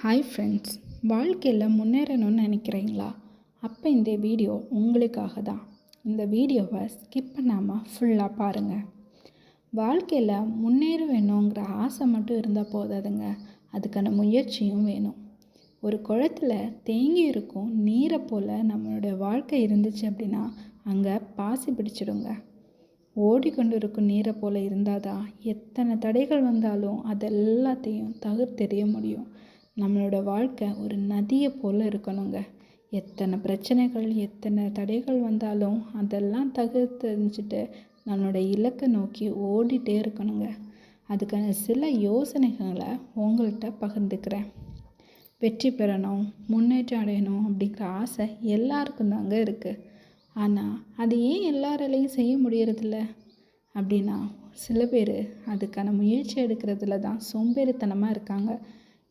Hi friends, வாழ்க்கையில் முன்னேறணும்னு நினைக்கிறீங்களா? அப்போ இந்த வீடியோ உங்களுக்காக தான். இந்த வீடியோவை ஸ்கிப் பண்ணாமல் ஃபுல்லாக பாருங்கள். வாழ்க்கையில் முன்னேற வேணுங்கிற ஆசை மட்டும் இருந்தால் போதாதுங்க, அதுக்கான முயற்சியும் வேணும். ஒரு குளத்தில் தேங்கி இருக்கும் நீரை போல் நம்மளுடைய வாழ்க்கை இருந்துச்சு அப்படின்னா அங்கே பாசி பிடிச்சிடுங்க. ஓடிக்கொண்டு இருக்கும் நீரை போல் இருந்தால் தான் எத்தனை தடைகள் வந்தாலும் அதெல்லாத்தையும் தவிர்த்தெறிய முடியும். நம்மளோட வாழ்க்கை ஒரு நதியை போல் இருக்கணுங்க. எத்தனை பிரச்சனைகள் எத்தனை தடைகள் வந்தாலும் அதெல்லாம் தவிர்த்தெறிஞ்சிட்டு நம்மளோட இலக்கை நோக்கி ஓடிட்டே இருக்கணுங்க. அதுக்கான சில யோசனைகளை உங்கள்கிட்ட பகிர்ந்துக்கிறேன். வெற்றி பெறணும், முன்னேற்றம் அடையணும் அப்படிங்கிற ஆசை எல்லாருக்கும் தாங்க இருக்குது. ஆனால் அது ஏன் எல்லாராலையும் செய்ய முடியறதில்ல அப்படின்னா, சில பேர் அதுக்கான முயற்சி எடுக்கிறதுல தான் சோம்பேறித்தனமாக இருக்காங்க.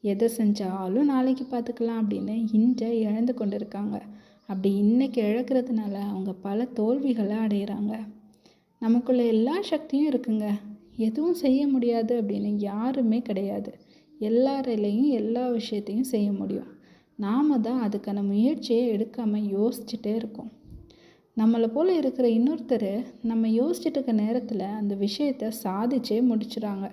எதை செஞ்சாலும் நாளைக்கு பார்த்துக்கலாம் அப்படின்னு இன்றை இழந்து கொண்டு இருக்காங்க. அப்படி இன்றைக்கி இழக்கிறதுனால அவங்க பல தோல்விகளை அடைகிறாங்க. நமக்குள்ள எல்லா சக்தியும் இருக்குங்க, எதுவும் செய்ய முடியாது அப்படின்னு யாருமே கிடையாது. எல்லாராலையும் எல்லா விஷயத்தையும் செய்ய முடியும். நாம் தான் அதுக்கான முயற்சியை எடுக்காமல் யோசிச்சுட்டே இருக்கோம். நம்மளை போல் இருக்கிற இன்னொருத்தர் நம்ம யோசிச்சுட்டு இருக்க நேரத்தில் அந்த விஷயத்தை சாதிச்சே முடிச்சுறாங்க.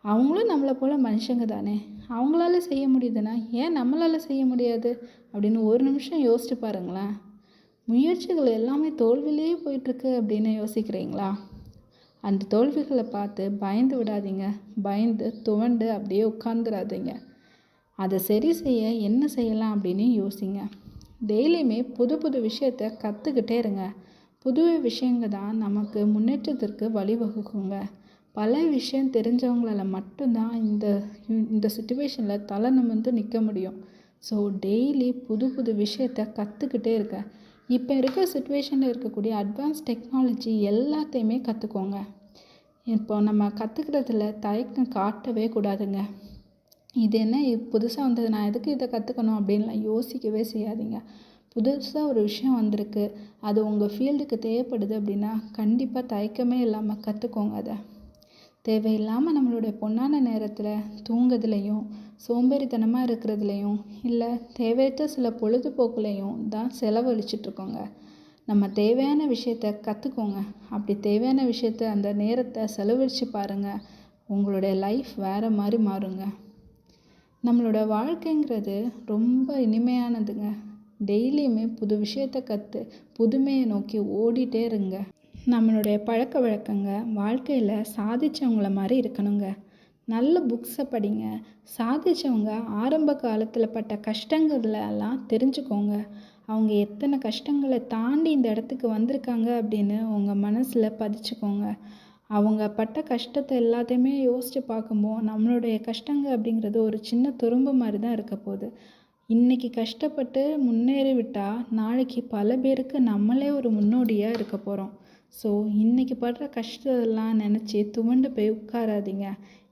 அவங்களும் நம்மளை போல் மனுஷங்க தானே, அவங்களால செய்ய முடியுதுன்னா ஏன் நம்மளால் செய்ய முடியாது அப்படின்னு ஒரு நிமிஷம் யோசிச்சு பாருங்களேன். முயற்சிகள் எல்லாமே தோல்வியிலே போயிட்டுருக்கு அப்படின்னு யோசிக்கிறீங்களா? அந்த தோல்விகளை பார்த்து பயந்து விடாதீங்க. பயந்து துவண்டு அப்படியே உட்காந்துடாதீங்க. அதை சரி செய்ய என்ன செய்யலாம் அப்படின்னு யோசிங்க. டெய்லியுமே புது புது விஷயத்தை கற்றுக்கிட்டே இருங்க. புது விஷயங்கள் தான் நமக்கு முன்னேற்றத்திற்கு வழிவகுக்குங்க. பல விஷயம் தெரிஞ்சவங்களால மட்டும்தான் இந்த சுச்சுவேஷனில் தலை நிமிர்ந்து நிற்க முடியும். ஸோ டெய்லி புது புது விஷயத்தை கற்றுக்கிட்டே இருக்க. இப்போ இருக்க சுச்சுவேஷனில் இருக்கக்கூடிய அட்வான்ஸ் டெக்னாலஜி எல்லாத்தையுமே கற்றுக்கோங்க. இப்போ நம்ம கற்றுக்கிறதுல தயக்கம் காட்டவே கூடாதுங்க. இது என்ன புதுசாக வந்தது, நான் எதுக்கு இதை கற்றுக்கணும் அப்படின்லாம் யோசிக்கவே செய்யாதீங்க. புதுசாக ஒரு விஷயம் வந்திருக்கு, அது உங்கள் ஃபீல்டுக்கு தேவைப்படுது அப்படின்னா கண்டிப்பாக தயக்கமே இல்லாமல் கற்றுக்கோங்க. அதை தேவையில்லாமல் நம்மளுடைய பொன்னான நேரத்தில் தூங்குறதுலையும் சோம்பேறித்தனமாக இருக்கிறதுலையும் இல்லை தேவையற்ற சில பொழுதுபோக்குலையும் தான் செலவழிச்சிட்ருக்கோங்க. நம்ம தேவையான விஷயத்த கற்றுக்கோங்க. அப்படி தேவையான விஷயத்த அந்த நேரத்தை செலவழித்து பாருங்கள். உங்களுடைய லைஃப் வேறு மாதிரி மாறுங்க. நம்மளோட வாழ்க்கைங்கிறது ரொம்ப இனிமையானதுங்க. டெய்லியுமே புது விஷயத்தை கற்று புதுமையை நோக்கி ஓடிட்டே இருங்க. நம்மளுடைய பழக்க வழக்கங்க வாழ்க்கையில் சாதித்தவங்கள மாதிரி இருக்கணுங்க. நல்ல புக்ஸை படிங்க. சாதித்தவங்க ஆரம்ப காலத்தில் பட்ட கஷ்டங்களெல்லாம் தெரிஞ்சுக்கோங்க. அவங்க எத்தனை கஷ்டங்களை தாண்டி இந்த இடத்துக்கு வந்திருக்காங்க அப்படின்னு உங்கள் மனசில் பதிச்சுக்கோங்க. அவங்க பட்ட கஷ்டத்தை எல்லாத்தையுமே யோசித்து பார்க்கும்போது நம்மளுடைய கஷ்டங்கள் அப்படிங்கிறது ஒரு சின்ன துரும்பு மாதிரி தான் இருக்க போகுது. இன்றைக்கி கஷ்டப்பட்டு முன்னேறிவிட்டால் நாளைக்கு பல பேருக்கு நம்மளே ஒரு முன்னோடியாக இருக்க போகிறோம். ஸோ இன்றைக்கி படுற கஷ்டத்தெல்லாம் நினச்சி துவண்டு போய் உட்காராதீங்க.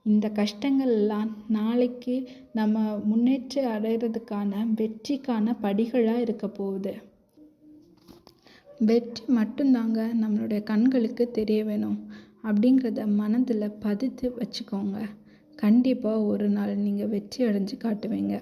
இந்த கஷ்டங்கள் எல்லாம் நாளைக்கு நம்ம முன்னேற்றம் அடைகிறதுக்கான வெற்றிக்கான படிகளாக இருக்க போகுது. வெற்றி மட்டும்தாங்க நம்மளுடைய கண்களுக்கு தெரிய வேணும் அப்படிங்கிறத மனதில் பதித்து வச்சுக்கோங்க. கண்டிப்பாக ஒரு நாள் நீங்கள் வெற்றி அடைஞ்சு காட்டுவீங்க.